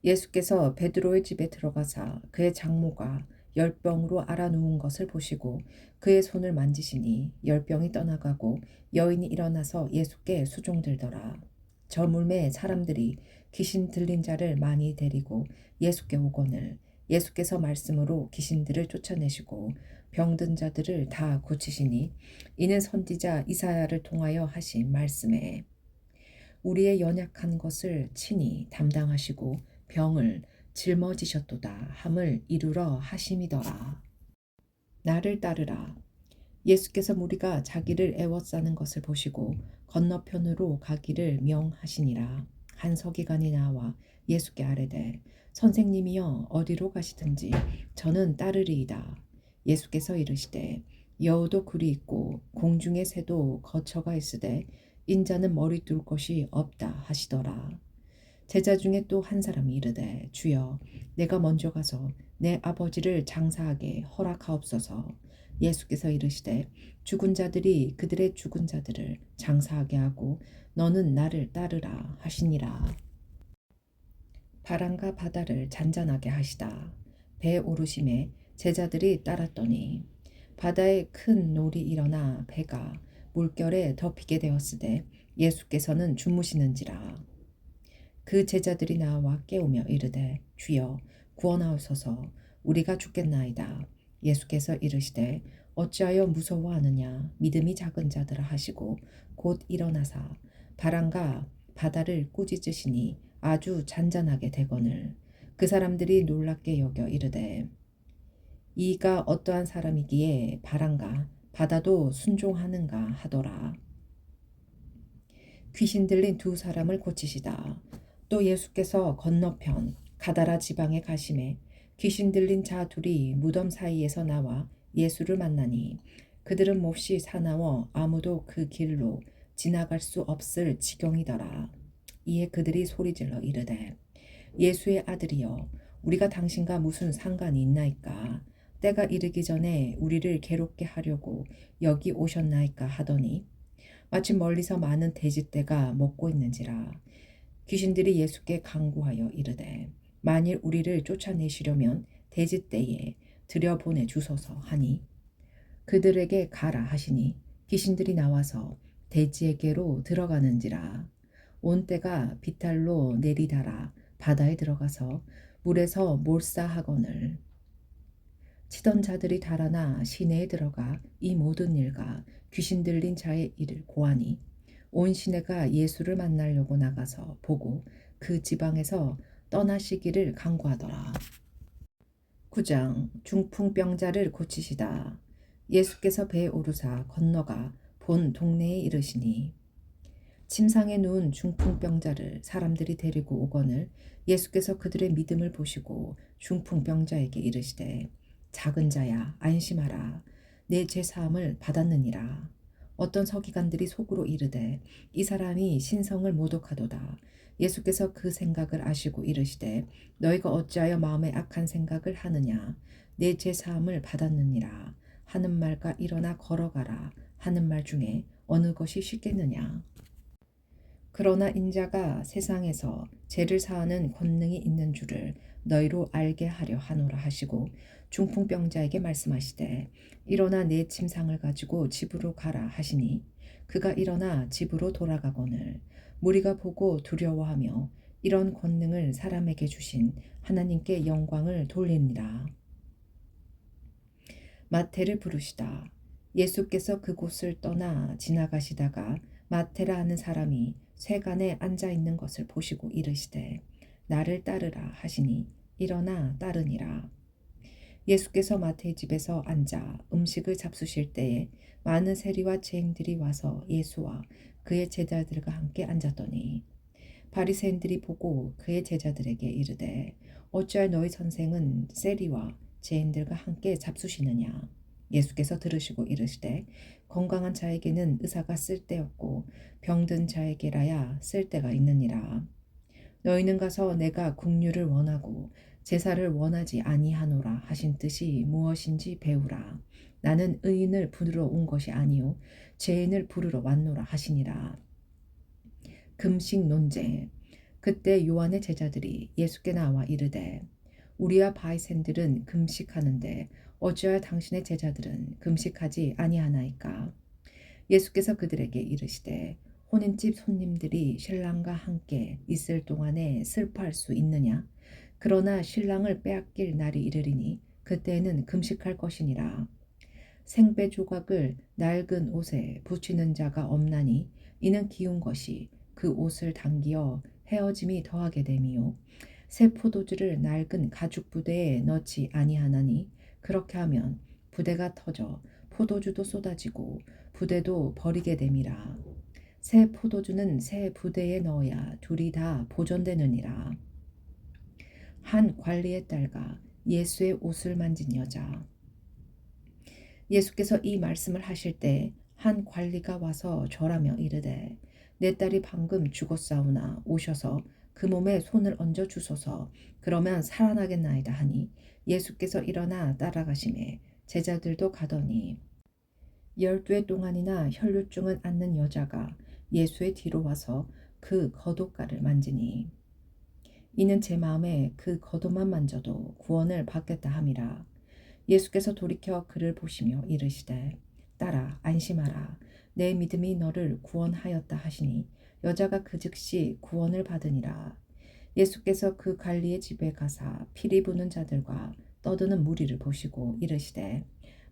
예수께서 베드로의 집에 들어가사 그의 장모가 열병으로 앓아누운 것을 보시고 그의 손을 만지시니 열병이 떠나가고 여인이 일어나서 예수께 수종들더라. 저물매 사람들이 귀신 들린 자를 많이 데리고 예수께 오거늘 예수께서 말씀으로 귀신들을 쫓아내시고 병든 자들을 다 고치시니 이는 선지자 이사야를 통하여 하신 말씀에 우리의 연약한 것을 친히 담당하시고 병을 짊어지셨도다 함을 이루러 하심이더라. 나를 따르라. 예수께서 무리가 자기를 애워싸는 것을 보시고 건너편으로 가기를 명하시니라. 한 서기관이 나와 예수께 아뢰되 선생님이여 어디로 가시든지 저는 따르리이다. 예수께서 이르시되 여우도 굴이 있고 공중의 새도 거처가 있으되 인자는 머리 둘 곳이 없다 하시더라. 제자 중에 또 한 사람이 이르되 주여 내가 먼저 가서 내 아버지를 장사하게 허락하옵소서. 예수께서 이르시되 죽은 자들이 그들의 죽은 자들을 장사하게 하고 너는 나를 따르라 하시니라. 바람과 바다를 잔잔하게 하시다. 배 오르심에 제자들이 따랐더니 바다에 큰 놀이 일어나 배가 물결에 덮이게 되었으되 예수께서는 주무시는지라. 그 제자들이 나와 깨우며 이르되 주여 구원하옵소서 우리가 죽겠나이다. 예수께서 이르시되 어찌하여 무서워하느냐 믿음이 작은 자들아 하시고 곧 일어나사 바람과 바다를 꾸짖으시니 아주 잔잔하게 되거늘 그 사람들이 놀랍게 여겨 이르되 이가 어떠한 사람이기에 바람과 바다도 순종하는가 하더라. 귀신 들린 두 사람을 고치시다. 또 예수께서 건너편 가다라 지방에 가심에 귀신 들린 자 둘이 무덤 사이에서 나와 예수를 만나니 그들은 몹시 사나워 아무도 그 길로 지나갈 수 없을 지경이더라. 이에 그들이 소리질러 이르되 예수의 아들이여 우리가 당신과 무슨 상관이 있나이까. 때가 이르기 전에 우리를 괴롭게 하려고 여기 오셨나이까 하더니 마침 멀리서 많은 돼지떼가 먹고 있는지라. 귀신들이 예수께 간구하여 이르되 만일 우리를 쫓아내시려면 돼지떼에 들여보내 주소서 하니 그들에게 가라 하시니 귀신들이 나와서 돼지에게로 들어가는지라. 온 떼가 비탈로 내리달아 바다에 들어가서 물에서 몰사하거늘 치던 자들이 달아나 시내에 들어가 이 모든 일과 귀신 들린 자의 일을 고하니 온 시내가 예수를 만나려고 나가서 보고 그 지방에서 떠나시기를 간구하더라. 9장 중풍병자를 고치시다. 예수께서 배에 오르사 건너가 본 동네에 이르시니 침상에 누운 중풍병자를 사람들이 데리고 오거늘 예수께서 그들의 믿음을 보시고 중풍병자에게 이르시되 작은 자야 안심하라 내 죄사함을 받았느니라. 어떤 서기관들이 속으로 이르되 이 사람이 신성을 모독하도다. 예수께서 그 생각을 아시고 이르시되 너희가 어찌하여 마음에 악한 생각을 하느냐. 내 죄사함을 받았느니라 하는 말과 일어나 걸어가라 하는 말 중에 어느 것이 쉽겠느냐. 그러나 인자가 세상에서 죄를 사하는 권능이 있는 줄을 너희로 알게 하려 하노라 하시고 중풍병자에게 말씀하시되 일어나 내 침상을 가지고 집으로 가라 하시니 그가 일어나 집으로 돌아가거늘 무리가 보고 두려워하며 이런 권능을 사람에게 주신 하나님께 영광을 돌리니라. 마태를 부르시다. 예수께서 그곳을 떠나 지나가시다가 마태라 하는 사람이 쇠간에 앉아 있는 것을 보시고 이르시되 나를 따르라 하시니 일어나 따르니라. 예수께서 마태의 집에서 앉아 음식을 잡수실 때에 많은 세리와 죄인들이 와서 예수와 그의 제자들과 함께 앉았더니 바리새인들이 보고 그의 제자들에게 이르되 어찌할 너희 선생은 세리와 죄인들과 함께 잡수시느냐. 예수께서 들으시고 이르시되 건강한 자에게는 의사가 쓸데없고 병든 자에게라야 쓸데가 있느니라. 너희는 가서 내가 긍휼을 원하고 제사를 원하지 아니하노라 하신 뜻이 무엇인지 배우라. 나는 의인을 부르러 온 것이 아니요 죄인을 부르러 왔노라 하시니라. 금식 논제. 그때 요한의 제자들이 예수께 나와 이르되 우리와 바리새인들은 금식하는데 어찌하여 당신의 제자들은 금식하지 아니하나이까. 예수께서 그들에게 이르시되 혼인집 손님들이 신랑과 함께 있을 동안에 슬퍼할 수 있느냐. 그러나 신랑을 빼앗길 날이 이르리니 그때에는 금식할 것이니라. 생배 조각을 낡은 옷에 붙이는 자가 없나니 이는 기운 것이 그 옷을 당기어 헤어짐이 더하게 됨이요 새 포도주를 낡은 가죽 부대에 넣지 아니하나니 그렇게 하면 부대가 터져 포도주도 쏟아지고 부대도 버리게 됨이라. 새 포도주는 새 부대에 넣어야 둘이 다 보존되느니라. 한 관리의 딸과 예수의 옷을 만진 여자. 예수께서 이 말씀을 하실 때 한 관리가 와서 절하며 이르되 내 딸이 방금 죽었사오나 오셔서 그 몸에 손을 얹어 주소서. 그러면 살아나겠나이다 하니 예수께서 일어나 따라가시매 제자들도 가더니 12해 동안이나 혈류증을 앓는 여자가 예수의 뒤로 와서 그 겉옷가를 만지니 이는 제 마음에 그 겉옷만 만져도 구원을 받겠다 함이라. 예수께서 돌이켜 그를 보시며 이르시되 딸아 안심하라 내 믿음이 너를 구원하였다 하시니 여자가 그 즉시 구원을 받으니라. 예수께서 그 관리의 집에 가사 피리 부는 자들과 떠드는 무리를 보시고 이르시되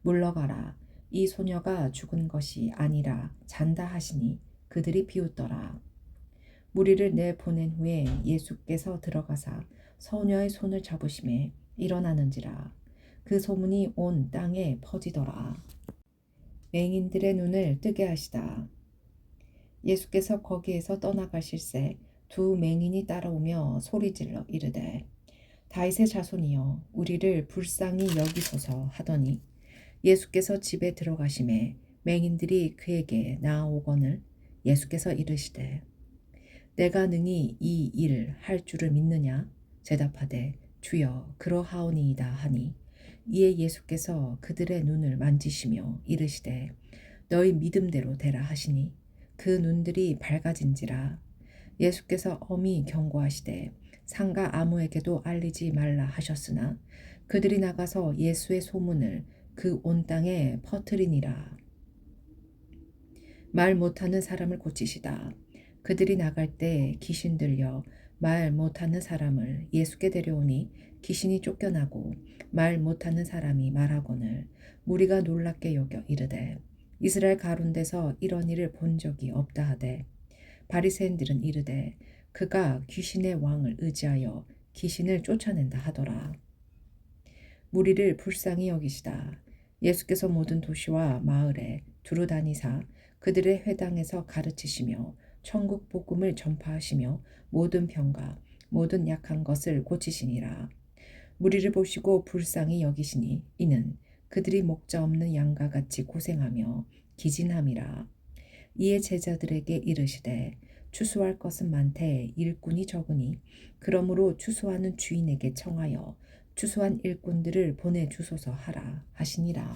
물러가라 이 소녀가 죽은 것이 아니라 잔다 하시니 그들이 비웃더라. 무리를 내보낸 후에 예수께서 들어가사 소녀의 손을 잡으심에 일어나는지라. 그 소문이 온 땅에 퍼지더라. 맹인들의 눈을 뜨게 하시다. 예수께서 거기에서 떠나가실새 두 맹인이 따라오며 소리질러 이르되 다윗의 자손이여 우리를 불쌍히 여기소서 하더니 예수께서 집에 들어가심에 맹인들이 그에게 나아오거늘 예수께서 이르시되 내가 능히 이 일 할 줄을 믿느냐 대답하되 주여 그러하오니이다 하니 이에 예수께서 그들의 눈을 만지시며 이르시되 너희 믿음대로 되라 하시니 그 눈들이 밝아진지라. 예수께서 엄히 경고하시되 상가 아무에게도 알리지 말라 하셨으나 그들이 나가서 예수의 소문을 그 온 땅에 퍼뜨리니라. 말 못하는 사람을 고치시다. 그들이 나갈 때 귀신 들려 말 못하는 사람을 예수께 데려오니 귀신이 쫓겨나고 말 못하는 사람이 말하거늘 무리가 놀랍게 여겨 이르되 이스라엘 가운데서 이런 일을 본 적이 없다 하되 바리새인들은 이르되 그가 귀신의 왕을 의지하여 귀신을 쫓아낸다 하더라. 무리를 불쌍히 여기시다. 예수께서 모든 도시와 마을에 두루 다니사 그들의 회당에서 가르치시며 천국 복음을 전파하시며 모든 병과 모든 약한 것을 고치시니라. 무리를 보시고 불쌍히 여기시니 이는 그들이 목자 없는 양과 같이 고생하며 기진함이라. 이에 제자들에게 이르시되 추수할 것은 많되 일꾼이 적으니 그러므로 추수하는 주인에게 청하여 추수한 일꾼들을 보내주소서 하라 하시니라.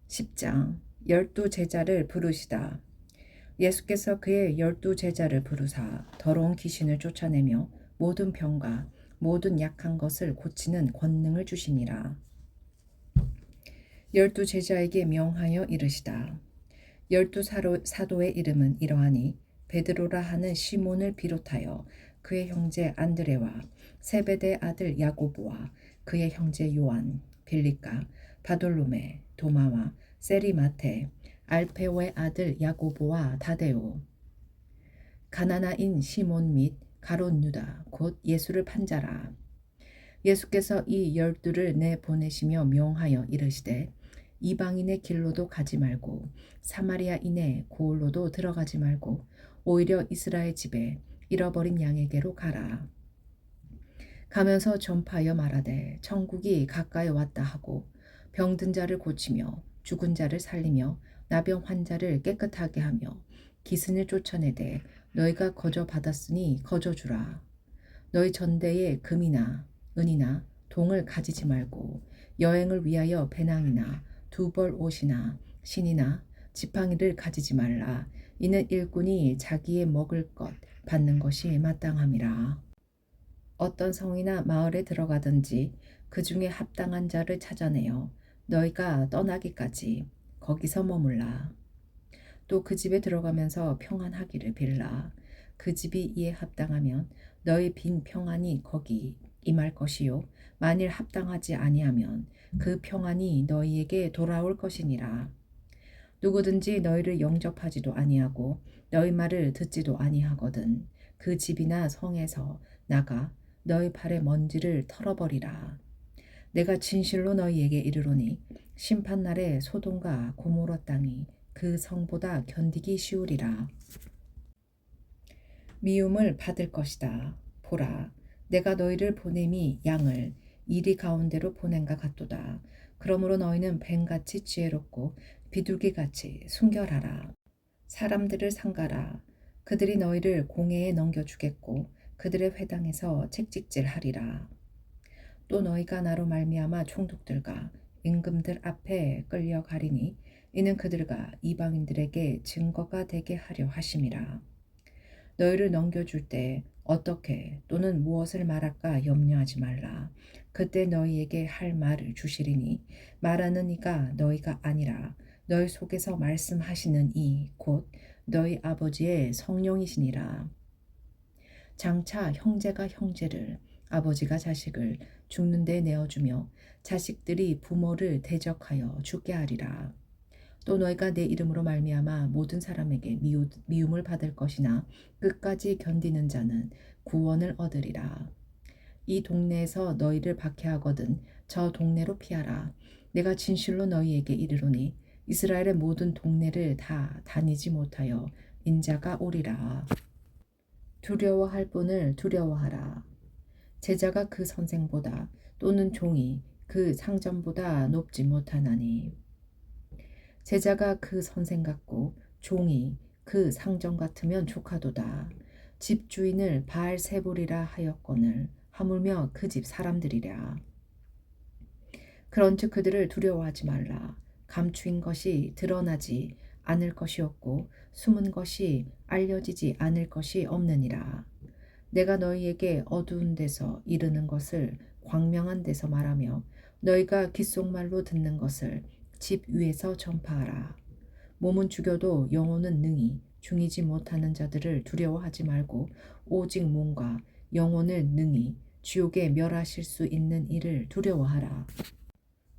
10장 12 제자를 부르시다. 예수께서 그의 12 제자를 부르사 더러운 귀신을 쫓아내며 모든 병과 모든 약한 것을 고치는 권능을 주시니라. 12 제자에게 명하여 이르시다. 12 사도의 이름은 이러하니 베드로라 하는 시몬을 비롯하여 그의 형제 안드레와 세베대 아들 야고보와 그의 형제 요한, 빌립과 바돌로메, 도마와 세리마테, 알페오의 아들 야고보와 다데오, 가나나인 시몬 및 가롯 유다 곧 예수를 판 자라. 예수께서 이 12를 내보내시며 명하여 이르시되 이방인의 길로도 가지 말고 사마리아인의 고을로도 들어가지 말고 오히려 이스라엘 집에 잃어버린 양에게로 가라. 가면서 전파하여 말하되 천국이 가까이 왔다 하고 병든 자를 고치며 죽은 자를 살리며 나병 환자를 깨끗하게 하며 기승을 쫓아내되 너희가 거저 받았으니 거저 주라. 너희 전대에 금이나 은이나 동을 가지지 말고 여행을 위하여 배낭이나 두벌 옷이나 신이나 지팡이를 가지지 말라. 이는 일꾼이 자기의 먹을 것 받는 것이 마땅함이라. 어떤 성이나 마을에 들어가든지 그 중에 합당한 자를 찾아내어 너희가 떠나기까지 거기서 머물라. 또 그 집에 들어가면서 평안하기를 빌라. 그 집이 이에 합당하면 너희 빈 평안이 거기 임할 것이요 만일 합당하지 아니하면 그 평안이 너희에게 돌아올 것이니라. 누구든지 너희를 영접하지도 아니하고 너희 말을 듣지도 아니하거든 그 집이나 성에서 나가 너희 발의 먼지를 털어버리라. 내가 진실로 너희에게 이르노니 심판날에 소돔과 고모라 땅이 그 성보다 견디기 쉬우리라. 미움을 받을 것이다. 보라, 내가 너희를 보냄이 양을 이리 가운데로 보낸가 같도다. 그러므로 너희는 뱀같이 지혜롭고 비둘기같이 순결하라. 사람들을 상가라. 그들이 너희를 공회에 넘겨주겠고 그들의 회당에서 채찍질하리라. 또 너희가 나로 말미암아 총독들과 임금들 앞에 끌려가리니 이는 그들과 이방인들에게 증거가 되게 하려 하심이라. 너희를 넘겨줄 때 어떻게 또는 무엇을 말할까 염려하지 말라. 그때 너희에게 할 말을 주시리니 말하는 이가 너희가 아니라 너희 속에서 말씀하시는 이 곧 너희 아버지의 성령이시니라. 장차 형제가 형제를 아버지가 자식을 죽는 데 내어주며 자식들이 부모를 대적하여 죽게 하리라. 또 너희가 내 이름으로 말미암아 모든 사람에게 미움을 받을 것이나 끝까지 견디는 자는 구원을 얻으리라. 이 동네에서 너희를 박해하거든 저 동네로 피하라. 내가 진실로 너희에게 이르노니 이스라엘의 모든 동네를 다 다니지 못하여 인자가 오리라. 두려워할 분을 두려워하라. 제자가 그 선생보다 또는 종이 그 상전보다 높지 못하나니 제자가 그 선생 같고 종이 그 상전 같으면 조카도다. 집주인을 바알세불이라 하였거늘 하물며 그 집 사람들이랴. 그런즉 그들을 두려워하지 말라. 감추인 것이 드러나지 않을 것이 없고 숨은 것이 알려지지 않을 것이 없느니라. 내가 너희에게 어두운 데서 이르는 것을 광명한 데서 말하며 너희가 귓속말로 듣는 것을 집 위에서 전파하라. 몸은 죽여도 영혼은 능히 중이지 못하는 자들을 두려워하지 말고 오직 몸과 영혼을 능히 지옥에 멸하실 수 있는 이를 두려워하라.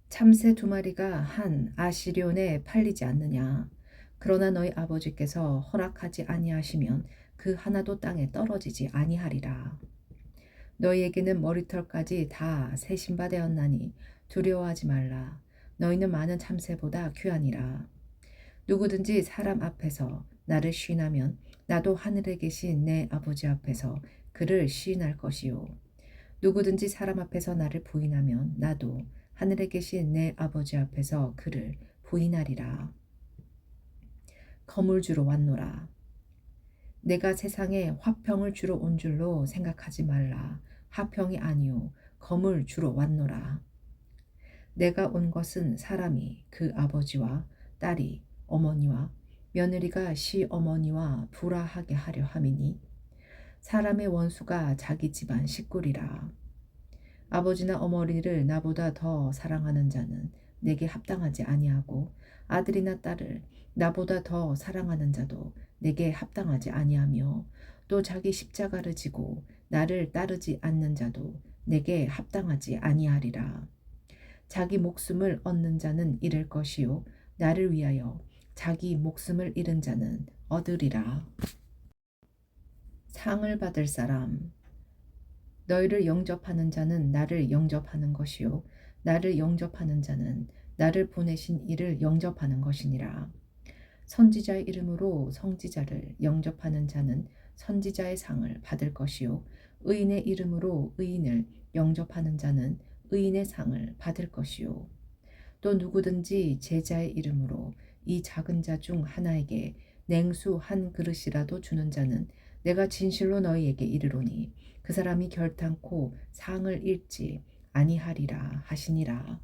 참새 2마리가 한 아시리온에 팔리지 않느냐. 그러나 너희 아버지께서 허락하지 아니하시면 그 하나도 땅에 떨어지지 아니하리라. 너희에게는 머리털까지 다 세신바 되었나니 두려워하지 말라. 너희는 많은 참새보다 귀하니라. 누구든지 사람 앞에서 나를 시인하면 나도 하늘에 계신 내 아버지 앞에서 그를 시인할 것이요. 누구든지 사람 앞에서 나를 부인하면 나도 하늘에 계신 내 아버지 앞에서 그를 부인하리라. 검을 주러 왔노라. 내가 세상에 화평을 주러 온 줄로 생각하지 말라. 화평이 아니요 검을 주러 왔노라. 내가 온 것은 사람이 그 아버지와 딸이 어머니와 며느리가 시어머니와 불화하게 하려 함이니 사람의 원수가 자기 집안 식구리라. 아버지나 어머니를 나보다 더 사랑하는 자는 내게 합당하지 아니하고 아들이나 딸을 나보다 더 사랑하는 자도 내게 합당하지 아니하며 또 자기 십자가를 지고 나를 따르지 않는 자도 내게 합당하지 아니하리라. 자기 목숨을 얻는 자는 잃을 것이요 나를 위하여 자기 목숨을 잃은 자는 얻으리라. 상을 받을 사람. 너희를 영접하는 자는 나를 영접하는 것이요 나를 영접하는 자는 나를 보내신 이를 영접하는 것이니라. 선지자의 이름으로 선지자를 영접하는 자는 선지자의 상을 받을 것이요 의인의 이름으로 의인을 영접하는 자는 의인의 상을 받을 것이요 또 누구든지 제자의 이름으로 이 작은 자 중 하나에게 냉수 한 그릇이라도 주는 자는 내가 진실로 너희에게 이르노니 그 사람이 결탄코 상을 잃지 아니하리라 하시니라.